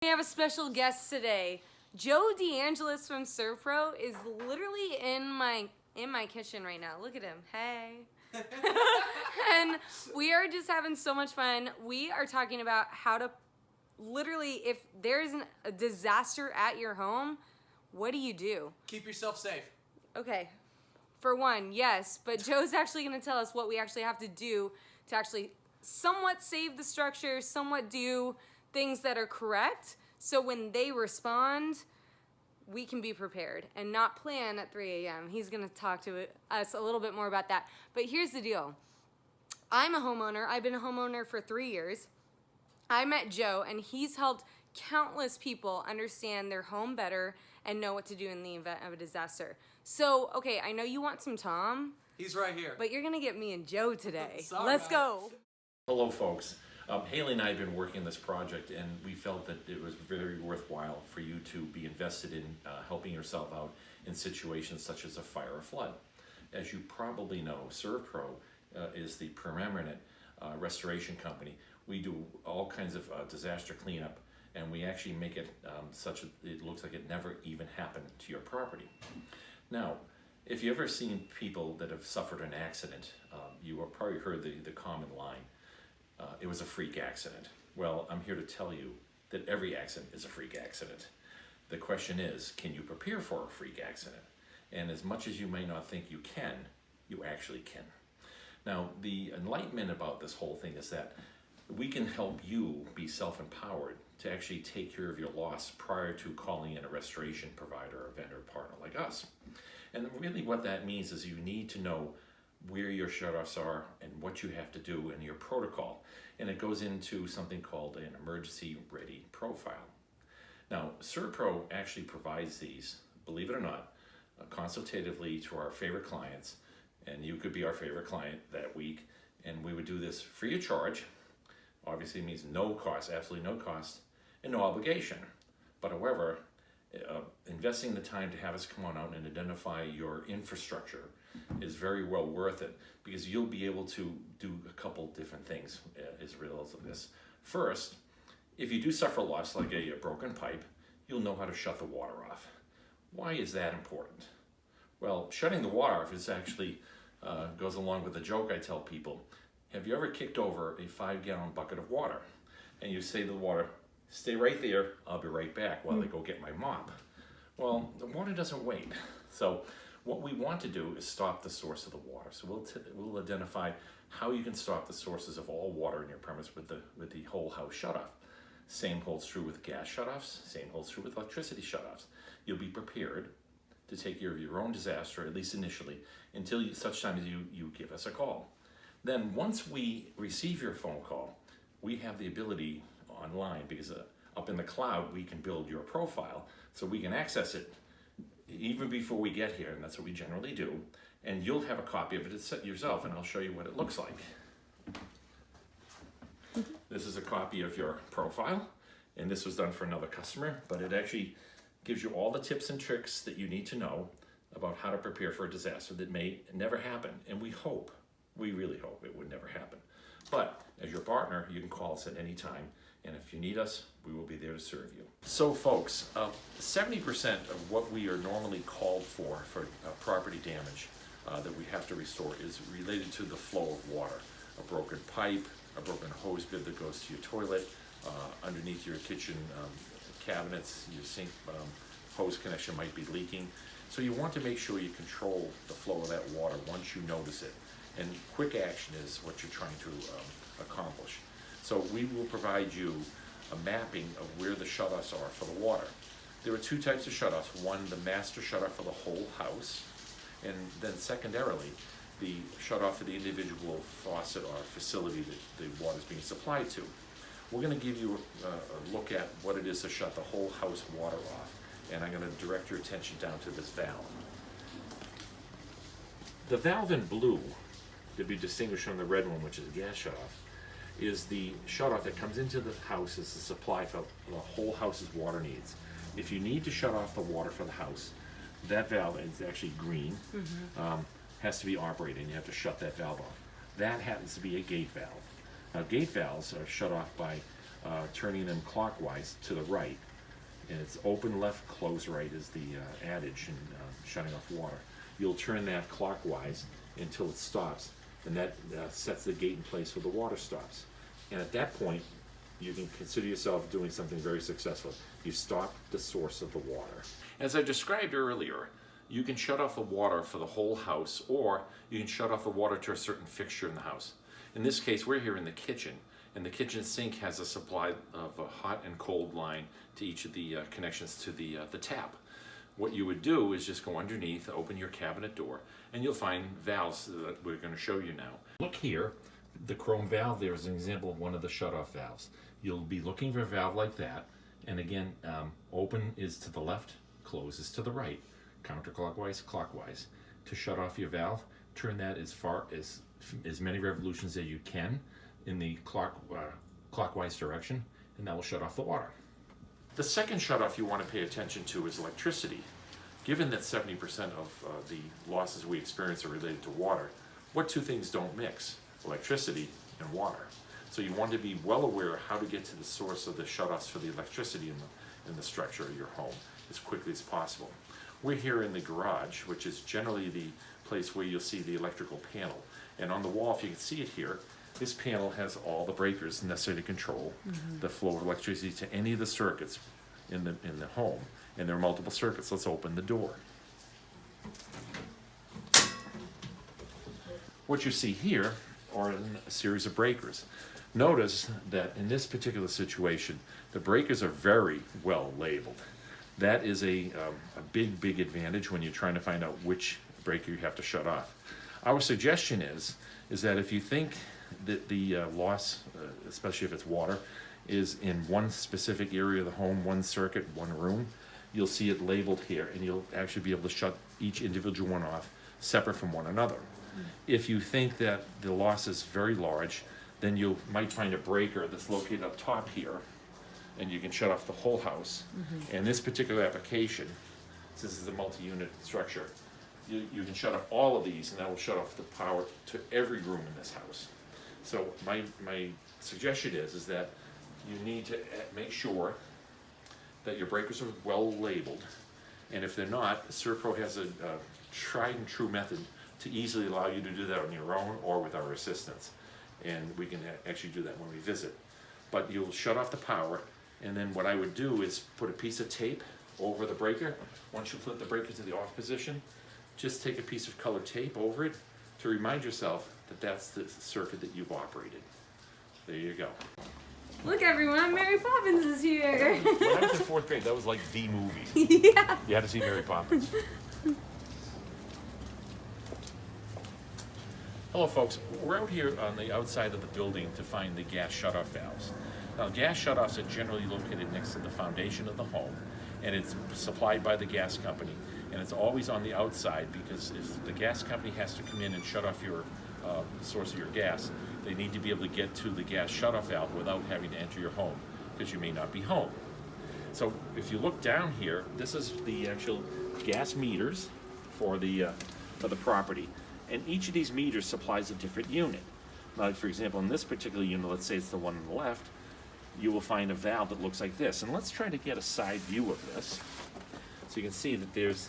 We have a special guest today. Joe DeAngelis from ServPro is literally in my kitchen right now. Look at him. Hey. And we are just having so much fun. We are talking about how to literally, if there's a disaster at your home, what do you do? Keep yourself safe. Okay. For one, yes, but Joe's actually going to tell us what we actually have to do to actually somewhat save the structure, somewhat do things that are correct, so when they respond, we can be prepared and not plan at 3 a.m. He's going to talk to us a little bit more about that. But here's the deal. I'm a homeowner. I've been a homeowner for 3 years. I met Joe, and he's helped countless people understand their home better and know what to do in the event of a disaster. So, okay, I know you want some Tom. He's right here. But you're going to get me and Joe today. Sorry, Let's go. Hello, folks. Haley and I have been working this project, and we felt that it was very worthwhile for you to be invested in helping yourself out in situations such as a fire or flood. As you probably know, ServPro is the preeminent restoration company. We do all kinds of disaster cleanup, and we actually make it such that it looks like it never even happened to your property. Now, if you've ever seen people that have suffered an accident, you have probably heard the common line, it was a freak accident. Well, I'm here to tell you that every accident is a freak accident. The question is, can you prepare for a freak accident? And as much as you may not think you can, you actually can. Now, the enlightenment about this whole thing is that we can help you be self-empowered to actually take care of your loss prior to calling in a restoration provider or vendor partner like us. And really what that means is you need to know where your shutoffs are and what you have to do and your protocol. And it goes into something called an emergency ready profile. Now, ServPro actually provides these, believe it or not, consultatively to our favorite clients, and you could be our favorite client that week, and we would do this free of charge. Obviously it means no cost, absolutely no cost, and no obligation. But however, investing the time to have us come on out and identify your infrastructure is very well worth it, because you'll be able to do a couple different things as a result of this. First, if you do suffer loss like a broken pipe, you'll know how to shut the water off. Why is that important? Well, shutting the water off is actually goes along with the joke I tell people. Have you ever kicked over a 5-gallon bucket of water and you say to the water, stay right there, I'll be right back while I go get my mop? Well, the water doesn't wait. So what we want to do is stop the source of the water. So we'll identify how you can stop the sources of all water in your premise with the whole house shutoff. Same holds true with gas shutoffs, same holds true with electricity shutoffs. You'll be prepared to take care of your own disaster, at least initially, until such time as you give us a call. Then once we receive your phone call, we have the ability online, because up in the cloud we can build your profile, so we can access it even before we get here, and that's what we generally do, and you'll have a copy of it yourself, and I'll show you what it looks like. This is a copy of your profile, and this was done for another customer, but it actually gives you all the tips and tricks that you need to know about how to prepare for a disaster that may never happen, and we really hope it would never happen. But as your partner, you can call us at any time, and if you need us, we will be there to serve you. So folks, 70% of what we are normally called for property damage that we have to restore is related to the flow of water. A broken pipe, a broken hose bib that goes to your toilet, underneath your kitchen cabinets, your sink hose connection might be leaking. So you want to make sure you control the flow of that water once you notice it. And quick action is what you're trying to accomplish. So we will provide you a mapping of where the shutoffs are for the water. There are two types of shutoffs. One, the master shutoff for the whole house, and then secondarily, the shutoff for the individual faucet or facility that the water is being supplied to. We're going to give you a look at what it is to shut the whole house water off, and I'm going to direct your attention down to this valve. The valve in blue, to be distinguished from the red one, which is a gas shutoff, is the shutoff that comes into the house as the supply for the whole house's water needs. If you need to shut off the water for the house, that valve is actually green, has to be operated, and you have to shut that valve off. That happens to be a gate valve. Now, gate valves are shut off by turning them clockwise to the right. And it's open left, close right is the adage in shutting off water. You'll turn that clockwise until it stops, and that sets the gate in place where the water stops. And at that point, you can consider yourself doing something very successful. You stop the source of the water. As I described earlier, you can shut off the water for the whole house, or you can shut off the water to a certain fixture in the house. In this case, we're here in the kitchen, and the kitchen sink has a supply of a hot and cold line to each of the connections to the tap. What you would do is just go underneath, open your cabinet door, and you'll find valves that we're going to show you now. Look here, the chrome valve there is an example of one of the shut-off valves. You'll be looking for a valve like that, and again, open is to the left, close is to the right, counterclockwise, clockwise. To shut off your valve, turn that as many revolutions as you can in the clockwise direction, and that will shut off the water. The second shutoff you want to pay attention to is electricity. Given that 70% of the losses we experience are related to water, what two things don't mix? Electricity and water. So you want to be well aware of how to get to the source of the shutoffs for the electricity in the structure of your home as quickly as possible. We're here in the garage, which is generally the place where you'll see the electrical panel. And on the wall, if you can see it here, this panel has all the breakers necessary to control the flow of electricity to any of the circuits in the home. And there are multiple circuits. Let's open the door. What you see here are a series of breakers. Notice that in this particular situation, the breakers are very well labeled. That is a big advantage when you're trying to find out which breaker you have to shut off. Our suggestion is that if you think that the loss, especially if it's water, is in one specific area of the home, one circuit, one room, you'll see it labeled here, and you'll actually be able to shut each individual one off separate from one another. If you think that the loss is very large, then you might find a breaker that's located up top here, and you can shut off the whole house. In this particular application, since this is a multi-unit structure, you can shut off all of these, and that will shut off the power to every room in this house. So my suggestion is that you need to make sure that your breakers are well labeled, and if they're not, ServPro has a tried and true method to easily allow you to do that on your own or with our assistance, and we can actually do that when we visit. But you'll shut off the power, and then what I would do is put a piece of tape over the breaker. Once you flip the breaker to the off position, just take a piece of colored tape over it to remind yourself that that's the circuit that you've operated. There you go. Look everyone, Mary Poppins is here. When I was in 4th grade, that was like the movie. Yeah. You had to see Mary Poppins. Hello folks, we're out here on the outside of the building to find the gas shutoff valves. Now gas shutoffs are generally located next to the foundation of the home, and it's supplied by the gas company, and it's always on the outside, because if the gas company has to come in and shut off your source of your gas, they need to be able to get to the gas shutoff valve without having to enter your home, because you may not be home. So if you look down here, this is the actual gas meters for the property. And each of these meters supplies a different unit. Like for example, in this particular unit, let's say it's the one on the left, you will find a valve that looks like this. And let's try to get a side view of this. So you can see that there's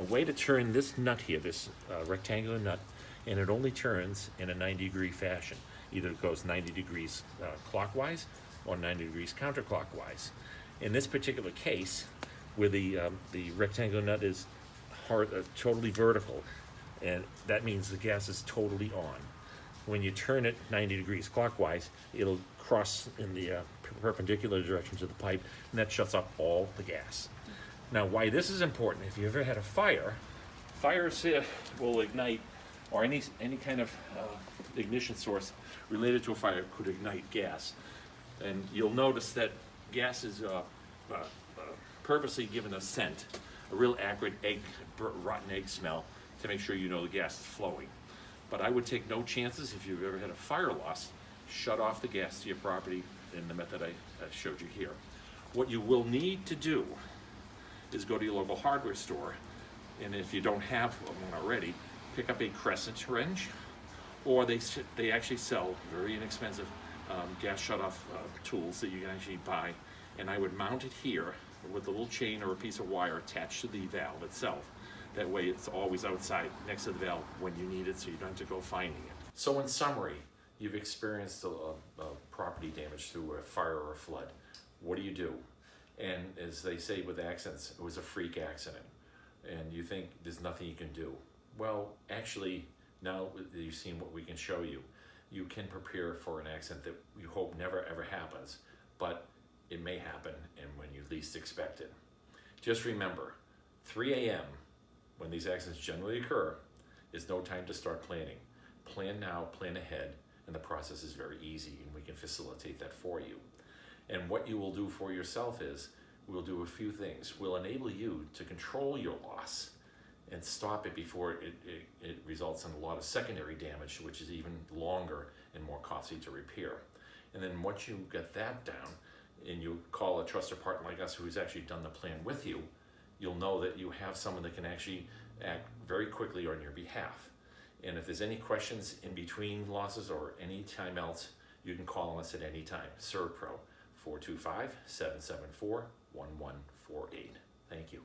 a way to turn this nut here, this rectangular nut, and it only turns in a 90-degree fashion. Either it goes 90 degrees clockwise or 90 degrees counterclockwise. In this particular case, where the rectangular nut is totally vertical, and that means the gas is totally on. When you turn it 90 degrees clockwise, it'll cross in the perpendicular direction to the pipe, and that shuts off all the gas. Now, why this is important, if you ever had a fire, fires will ignite, or any kind of ignition source related to a fire could ignite gas. And you'll notice that gas is purposely given a scent, a real acrid rotten egg smell, to make sure you know the gas is flowing. But I would take no chances if you've ever had a fire loss. Shut off the gas to your property in the method I showed you here. What you will need to do is go to your local hardware store, and if you don't have one already, pick up a crescent wrench, or they actually sell very inexpensive gas shutoff tools that you can actually buy, and I would mount it here with a little chain or a piece of wire attached to the valve itself. That way it's always outside next to the valve when you need it, so you don't have to go finding it. So in summary, you've experienced a property damage through a fire or a flood. What do? And as they say with accidents, it was a freak accident. And you think there's nothing you can do. Well, actually, now that you've seen what we can show you, you can prepare for an accident that you hope never ever happens, but it may happen and when you least expect it. Just remember, 3 a.m., when these accidents generally occur, is no time to start planning. Plan now, plan ahead, and the process is very easy, and we can facilitate that for you. And what you will do for yourself is, we'll do a few things. We'll enable you to control your loss and stop it before it results in a lot of secondary damage, which is even longer and more costly to repair. And then once you get that down, and you call a trusted partner like us who's actually done the plan with you, you'll know that you have someone that can actually act very quickly on your behalf. And if there's any questions in between losses or any time else, you can call us at any time. ServPro, 425-774-1148. Thank you.